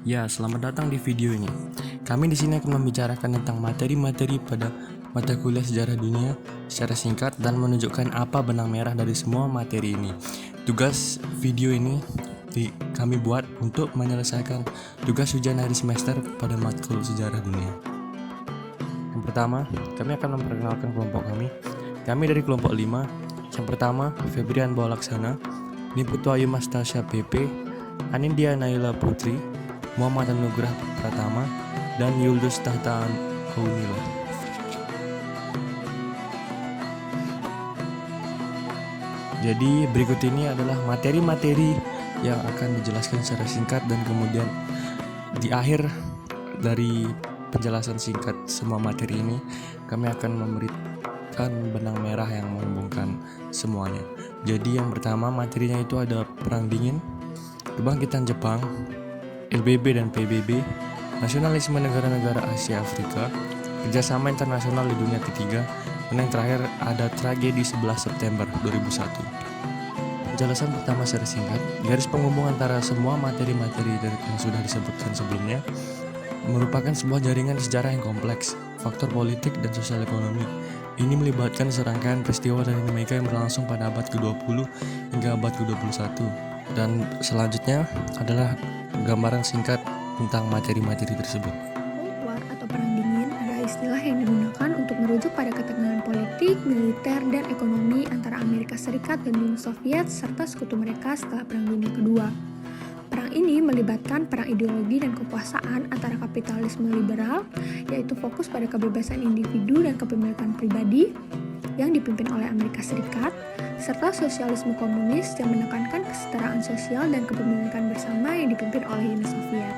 Ya, selamat datang di video ini. Kami di sini akan membicarakan tentang materi-materi pada mata kuliah sejarah dunia secara singkat dan menunjukkan apa benang merah dari semua materi ini. Tugas video ini kami buat untuk menyelesaikan tugas ujian akhir semester pada matkul sejarah dunia. Yang pertama, kami akan memperkenalkan kelompok kami. Kami dari kelompok 5. Yang pertama, Febrian Baulaksana, Niputu Ayu Mastasya PP, Anindya Naila Putri, Muhammad Anugrah Pratama, dan Yuldus Tahta Kaunila. Jadi berikut ini adalah materi-materi yang akan dijelaskan secara singkat dan kemudian di akhir dari penjelasan singkat semua materi ini kami akan memberikan benang merah yang menghubungkan semuanya. Jadi yang pertama materinya itu ada Perang Dingin, Kebangkitan Jepang, LBB dan PBB, nasionalisme negara-negara Asia Afrika, kerjasama internasional di dunia ketiga, dan yang terakhir ada tragedi 11 September 2001. Penjelasan pertama secara singkat, garis penghubung antara semua materi-materi yang sudah disebutkan sebelumnya merupakan sebuah jaringan sejarah yang kompleks, faktor politik dan sosial ekonomi. Ini melibatkan serangkaian peristiwa dan dinamika yang berlangsung pada abad ke-20 hingga abad ke-21. Dan selanjutnya adalah gambaran singkat tentang materi-materi tersebut. Cold War atau Perang Dingin adalah istilah yang digunakan untuk merujuk pada ketegangan politik, militer, dan ekonomi antara Amerika Serikat dan Uni Soviet serta sekutu mereka setelah Perang Dunia Kedua. Perang ini melibatkan perang ideologi dan kekuasaan antara kapitalisme liberal, yaitu fokus pada kebebasan individu dan kepemilikan pribadi, yang dipimpin oleh Amerika Serikat, serta sosialisme komunis yang menekankan kesetaraan sosial dan kepemilikan bersama yang dipimpin oleh Uni Soviet.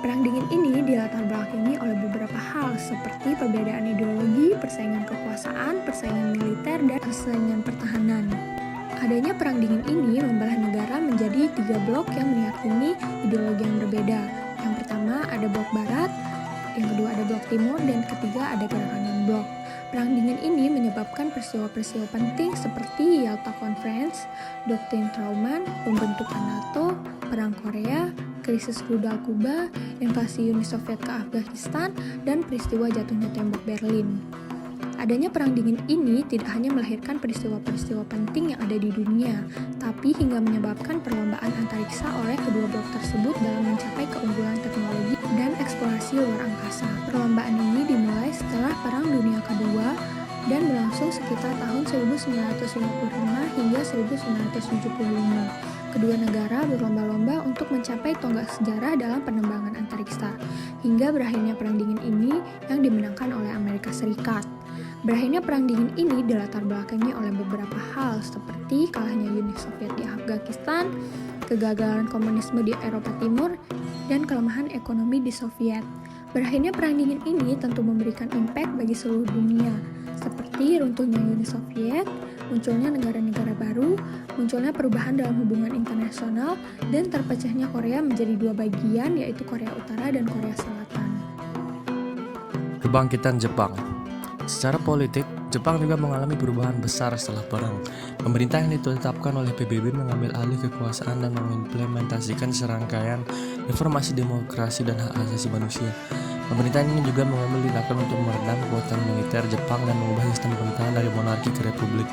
Perang Dingin ini dilatar belakangi oleh beberapa hal seperti perbedaan ideologi, persaingan kekuasaan, persaingan militer, dan persaingan pertahanan. Adanya Perang Dingin ini membelah negara menjadi 3 blok yang meyakini ideologi yang berbeda. Yang pertama ada blok barat, yang kedua ada blok timur, dan ketiga ada gerakan non-blok. Perang Dingin ini menyebabkan peristiwa-peristiwa penting seperti Yalta Conference, Doktrin Truman, pembentukan NATO, Perang Korea, krisis rudal Kuba, invasi Uni Soviet ke Afghanistan, dan peristiwa jatuhnya tembok Berlin. Adanya Perang Dingin ini tidak hanya melahirkan peristiwa-peristiwa penting yang ada di dunia, tapi hingga menyebabkan perlombaan antariksa oleh kedua blok tersebut dalam mencapai keunggulan teknologi dan eksplorasi luar angkasa. Perlombaan ini dimulai setelah Perang Dunia Kedua dan berlangsung sekitar tahun 1955 hingga 1975. Kedua negara berlomba-lomba untuk mencapai tonggak sejarah dalam penerbangan antariksa, hingga berakhirnya Perang Dingin ini yang dimenangkan oleh Amerika Serikat. Berakhirnya Perang Dingin ini dilatar belakangi oleh beberapa hal seperti kalahnya Uni Soviet di Afghanistan, kegagalan komunisme di Eropa Timur, dan kelemahan ekonomi di Soviet. Berakhirnya Perang Dingin ini tentu memberikan impact bagi seluruh dunia, seperti runtuhnya Uni Soviet, munculnya negara-negara baru, munculnya perubahan dalam hubungan internasional, dan terpecahnya Korea menjadi 2 bagian, yaitu Korea Utara dan Korea Selatan. Kebangkitan Jepang. Secara politik, Jepang juga mengalami perubahan besar setelah perang. Pemerintah yang ditetapkan oleh PBB mengambil alih kekuasaan dan mengimplementasikan serangkaian reformasi demokrasi dan hak asasi manusia. Pemerintah ini juga mengambil tindakan untuk meredam kekuatan militer Jepang dan mengubah sistem pemerintahan dari monarki ke republik.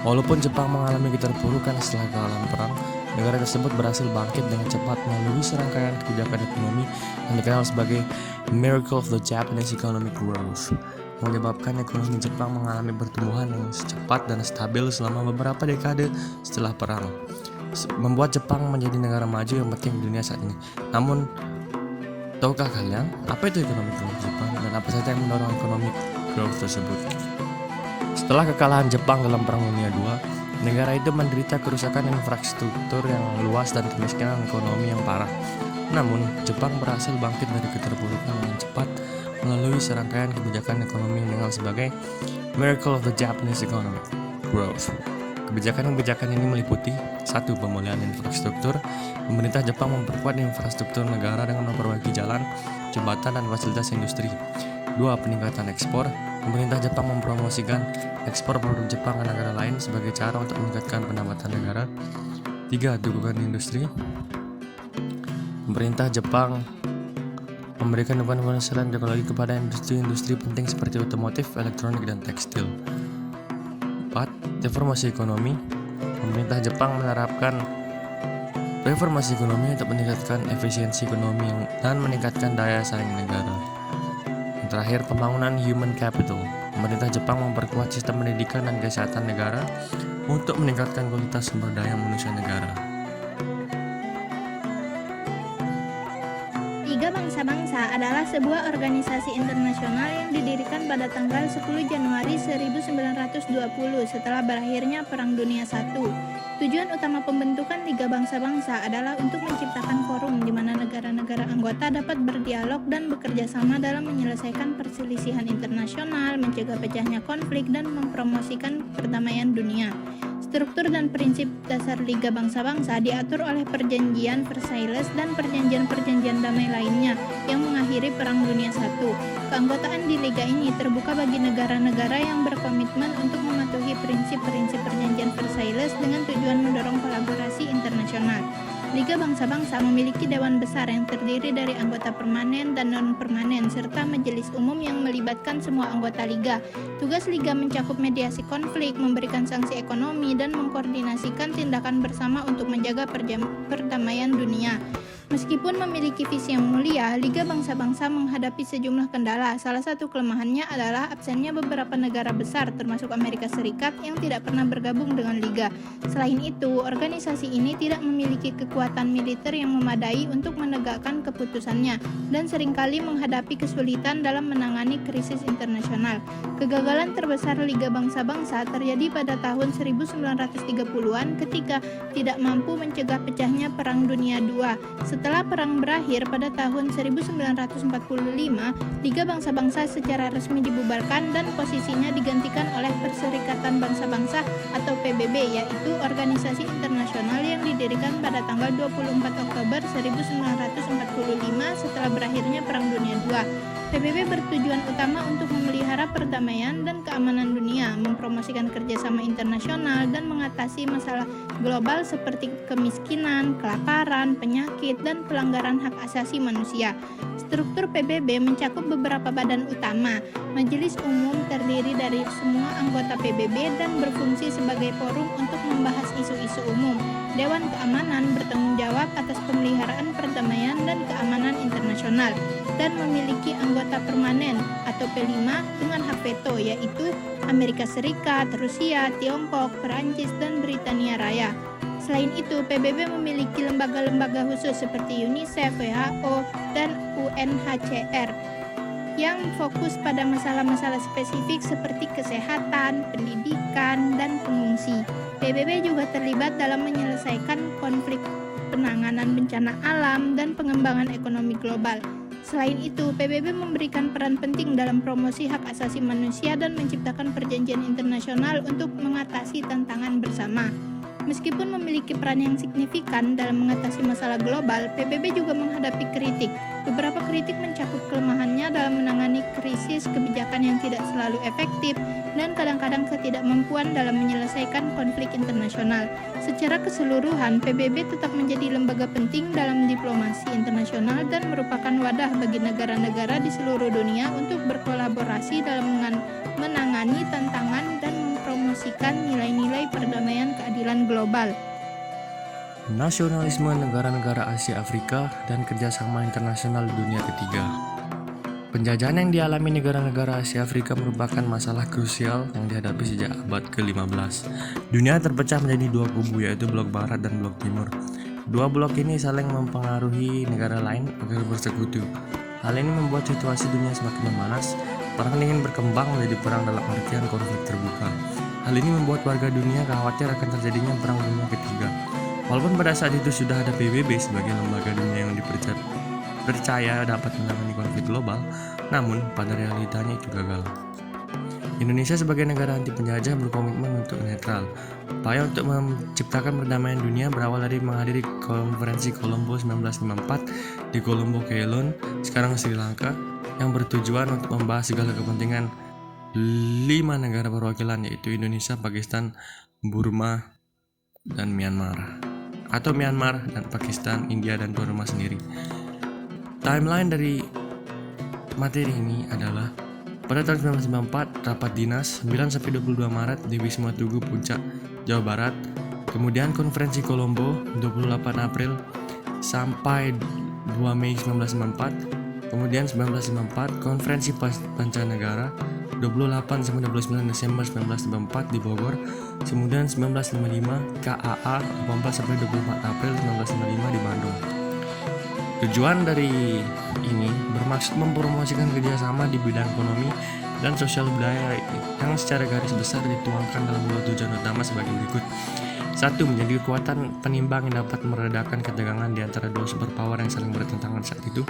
Walaupun Jepang mengalami keterpurukan setelah kekalahan perang, negara tersebut berhasil bangkit dengan cepat melalui serangkaian kebijakan ekonomi yang dikenal sebagai Miracle of the Japanese Economic Growth, menyebabkan ekonomi Jepang mengalami pertumbuhan yang cepat dan stabil selama beberapa dekade setelah perang, membuat Jepang menjadi negara maju yang penting di dunia saat ini. Namun, tahukah kalian apa itu ekonomi growth Jepang dan apa saja yang mendorong ekonomi growth tersebut? Setelah kekalahan Jepang dalam Perang Dunia II, negara itu menderita kerusakan infrastruktur yang luas dan kemiskinan ekonomi yang parah. Namun, Jepang berhasil bangkit dari keterpurukan dengan cepat melalui serangkaian kebijakan ekonomi yang dikenal sebagai Miracle of the Japanese Economic Growth. Kebijakan-kebijakan ini meliputi 1. Pemulihan infrastruktur. Pemerintah Jepang memperkuat infrastruktur negara dengan memperbaiki jalan, jembatan, dan fasilitas industri. 2. Peningkatan ekspor. Pemerintah Jepang mempromosikan ekspor produk Jepang ke negara lain sebagai cara untuk meningkatkan pendapatan negara. 3. Dukungan industri. Pemerintah Jepang memberikan dukungan finansial dan teknologi kepada industri-industri penting seperti otomotif, elektronik, dan tekstil. 4. Reformasi ekonomi. Pemerintah Jepang menerapkan reformasi ekonomi untuk meningkatkan efisiensi ekonomi dan meningkatkan daya saing negara. Yang terakhir, pembangunan human capital. Pemerintah Jepang memperkuat sistem pendidikan dan kesehatan negara untuk meningkatkan kualitas sumber daya manusia negara. Liga Bangsa-Bangsa adalah sebuah organisasi internasional yang didirikan pada tanggal 10 Januari 1920 setelah berakhirnya Perang Dunia I. Tujuan utama pembentukan Liga Bangsa-Bangsa adalah untuk menciptakan forum di mana negara-negara anggota dapat berdialog dan bekerja sama dalam menyelesaikan perselisihan internasional, mencegah pecahnya konflik, dan mempromosikan perdamaian dunia. Struktur dan prinsip dasar Liga Bangsa-Bangsa diatur oleh Perjanjian Versailles dan perjanjian-perjanjian damai lainnya yang mengakhiri Perang Dunia I. Keanggotaan di Liga ini terbuka bagi negara-negara yang berkomitmen untuk mematuhi prinsip-prinsip Perjanjian Versailles dengan tujuan mendorong kolaborasi internasional. Liga Bangsa-Bangsa memiliki Dewan Besar yang terdiri dari anggota permanen dan non-permanen serta majelis umum yang melibatkan semua anggota Liga. Tugas Liga mencakup mediasi konflik, memberikan sanksi ekonomi, dan mengkoordinasikan tindakan bersama untuk menjaga perdamaian dunia. Meskipun memiliki visi yang mulia, Liga Bangsa-Bangsa menghadapi sejumlah kendala. Salah satu kelemahannya adalah absennya beberapa negara besar, termasuk Amerika Serikat, yang tidak pernah bergabung dengan Liga. Selain itu, organisasi ini tidak memiliki kekuatan militer yang memadai untuk menegakkan keputusannya, dan seringkali menghadapi kesulitan dalam menangani krisis internasional. Kegagalan terbesar Liga Bangsa-Bangsa terjadi pada tahun 1930-an ketika tidak mampu mencegah pecahnya Perang Dunia II. Setelah perang berakhir pada tahun 1945, Liga Bangsa-Bangsa secara resmi dibubarkan dan posisinya digantikan oleh Perserikatan Bangsa-Bangsa atau PBB, yaitu organisasi internasional yang didirikan pada tanggal 24 Oktober 1945 setelah berakhirnya Perang Dunia II. PBB bertujuan utama untuk memelihara perdamaian dan keamanan dunia, mempromosikan kerjasama internasional, dan mengatasi masalah global seperti kemiskinan, kelaparan, penyakit, dan pelanggaran hak asasi manusia. Struktur PBB mencakup beberapa badan utama. Majelis Umum terdiri dari semua anggota PBB dan berfungsi sebagai forum untuk membahas isu-isu umum. Dewan Keamanan bertanggung jawab atas pemeliharaan perdamaian dan keamanan internasional dan memiliki anggota permanen atau P5 dengan hak veto, yaitu Amerika Serikat, Rusia, Tiongkok, Perancis, dan Britania Raya. Selain itu, PBB memiliki lembaga-lembaga khusus seperti UNICEF, WHO, dan UNHCR yang fokus pada masalah-masalah spesifik seperti kesehatan, pendidikan, dan pengungsi. PBB juga terlibat dalam menyelesaikan konflik, penanganan bencana alam, dan pengembangan ekonomi global. Selain itu, PBB memberikan peran penting dalam promosi hak asasi manusia dan menciptakan perjanjian internasional untuk mengatasi tantangan bersama. Meskipun memiliki peran yang signifikan dalam mengatasi masalah global, PBB juga menghadapi kritik. Beberapa kritik mencakup kelemahannya dalam menangani krisis, kebijakan yang tidak selalu efektif, dan kadang-kadang ketidakmampuan dalam menyelesaikan konflik internasional. Secara keseluruhan, PBB tetap menjadi lembaga penting dalam diplomasi internasional dan merupakan wadah bagi negara-negara di seluruh dunia untuk berkolaborasi dalam menangani tantangan dan mempromosikan nilai-nilai perdamaian keadilan global. Nasionalisme negara-negara Asia Afrika dan kerjasama internasional dunia ketiga. Penjajahan yang dialami negara-negara Asia Afrika merupakan masalah krusial yang dihadapi sejak abad ke-15. Dunia terpecah menjadi dua kubu, yaitu blok barat dan blok timur. Dua blok ini saling mempengaruhi negara lain agar bersekutu. Hal ini membuat situasi dunia semakin memanas. Perang dingin berkembang menjadi perang dalam artian konflik terbuka. Hal ini membuat warga dunia khawatir akan terjadinya perang dunia ketiga. Walaupun pada saat itu sudah ada PBB sebagai lembaga dunia yang dipercaya dapat menangani konflik global, namun pada realitanya itu gagal. Indonesia sebagai negara anti penjajah berkomitmen untuk netral. Upaya untuk menciptakan perdamaian dunia berawal dari menghadiri konferensi Kolombo 1954 di Kolombo, Ceylon, sekarang Sri Lanka, yang bertujuan untuk membahas segala kepentingan 5 negara perwakilan, yaitu Indonesia, Pakistan, Burma, dan Myanmar. atau Myanmar dan Pakistan, India, dan tuan rumah sendiri. Timeline dari materi ini adalah pada tahun 1994 rapat dinas 9-22 Maret di Wisma Tugu Puncak, Jawa Barat. Kemudian konferensi Kolombo 28 April sampai 2 Mei 1994. Kemudian 1954 konferensi Pancanegara 28-29 Desember 1954 di Bogor. Kemudian 1955 KAA 18-24 April 1955 di Bandung. Tujuan dari ini bermaksud mempromosikan kerjasama di bidang ekonomi dan sosial budaya yang secara garis besar dituangkan dalam dua tujuan utama sebagai berikut. 1. Menjadi kekuatan penimbang yang dapat meredakan ketegangan di antara dua superpower yang saling bertentangan saat itu.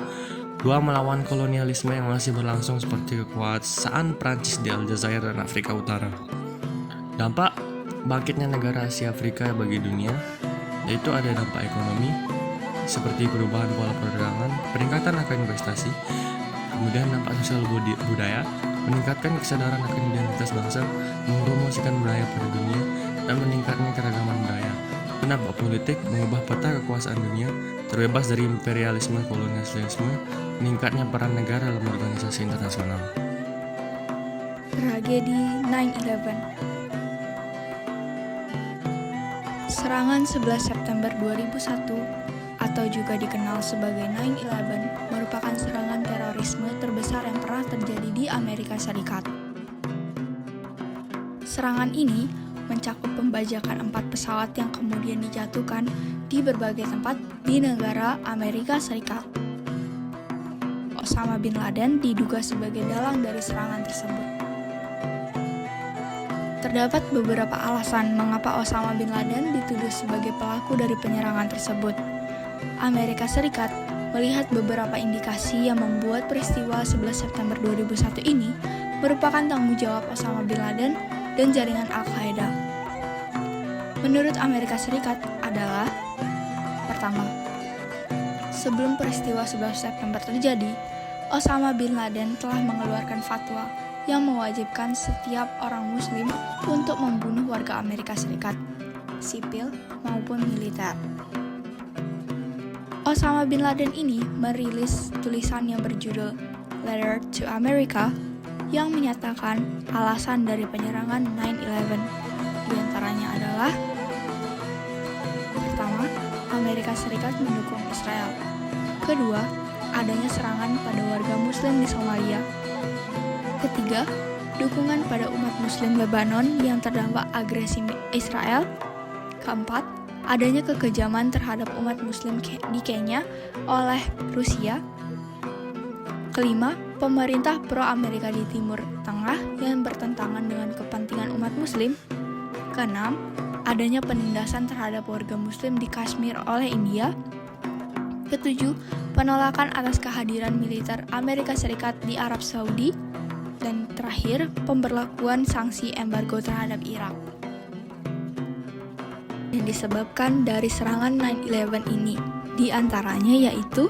2. Melawan kolonialisme yang masih berlangsung seperti kekuasaan Prancis di Aljazair dan Afrika Utara. Dampak bangkitnya negara Asia Afrika bagi dunia, yaitu ada dampak ekonomi seperti perubahan pola perdagangan, peningkatan akan investasi, kemudian dampak sosial budaya, meningkatkan kesadaran akan identitas bangsa, mempromosikan budaya pada dunia, dan meningkatnya keragaman budaya. Dampak politik, mengubah peta kekuasaan dunia, terbebas dari imperialisme kolonialisme, meningkatnya peran negara dalam organisasi internasional. Tragedi 9/11. Serangan 11 September 2001 atau juga dikenal sebagai 9/11 merupakan serangan terorisme terbesar yang pernah terjadi di Amerika Serikat. Serangan ini mencakup pembajakan 4 pesawat yang kemudian dijatuhkan di berbagai tempat di negara Amerika Serikat. Osama bin Laden diduga sebagai dalang dari serangan tersebut. Terdapat beberapa alasan mengapa Osama bin Laden dituduh sebagai pelaku dari penyerangan tersebut. Amerika Serikat melihat beberapa indikasi yang membuat peristiwa 11 September 2001 ini merupakan tanggung jawab Osama bin Laden dan jaringan Al-Qaeda. Menurut Amerika Serikat adalah pertama, sebelum peristiwa 11 September terjadi, Osama bin Laden telah mengeluarkan fatwa yang mewajibkan setiap orang muslim untuk membunuh warga Amerika Serikat, sipil maupun militer. Osama bin Laden ini merilis tulisan yang berjudul Letter to America yang menyatakan alasan dari penyerangan 9/11. Di antaranya adalah: pertama, Amerika Serikat mendukung Israel. Kedua, adanya serangan pada warga muslim di Somalia. Ketiga, dukungan pada umat muslim Lebanon yang terdampak agresi Israel. Keempat, adanya kekejaman terhadap umat muslim di Kenya oleh Rusia. Kelima, pemerintah pro-Amerika di Timur Tengah yang bertentangan dengan kepentingan umat muslim. Keenam, adanya penindasan terhadap warga muslim di Kashmir oleh India. Ketujuh, penolakan atas kehadiran militer Amerika Serikat di Arab Saudi. Dan terakhir, pemberlakuan sanksi embargo terhadap Irak. Yang disebabkan dari serangan 9/11 ini, di antaranya yaitu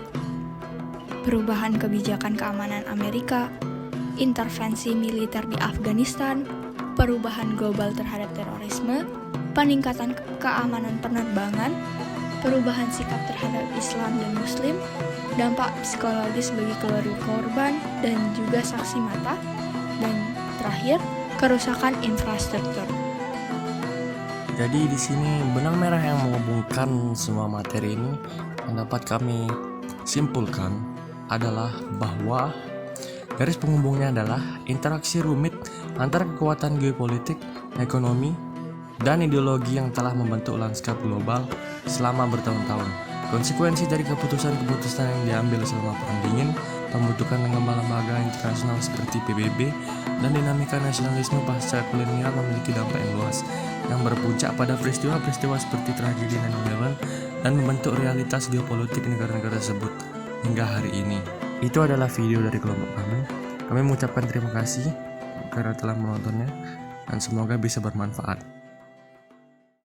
perubahan kebijakan keamanan Amerika, intervensi militer di Afghanistan, perubahan global terhadap terorisme, peningkatan keamanan penerbangan, perubahan sikap terhadap Islam dan Muslim, dampak psikologis bagi keluarga korban dan juga saksi mata, dan terakhir, kerusakan infrastruktur. Jadi di sini benang merah yang menghubungkan semua materi ini yang dapat kami simpulkan adalah bahwa garis penghubungnya adalah interaksi rumit antara kekuatan geopolitik, ekonomi, dan ideologi yang telah membentuk lanskap global selama bertahun-tahun. Konsekuensi dari keputusan-keputusan yang diambil selama Perang Dingin, pembentukan lembaga internasional seperti PBB, dan dinamika nasionalisme pasca kolonial memiliki dampak yang luas, yang berpuncak pada peristiwa-peristiwa seperti tragedi 9/11 dan membentuk realitas geopolitik negara-negara tersebut hingga hari ini. Itu adalah video dari kelompok kami. Kami mengucapkan terima kasih karena telah menontonnya dan semoga bisa bermanfaat.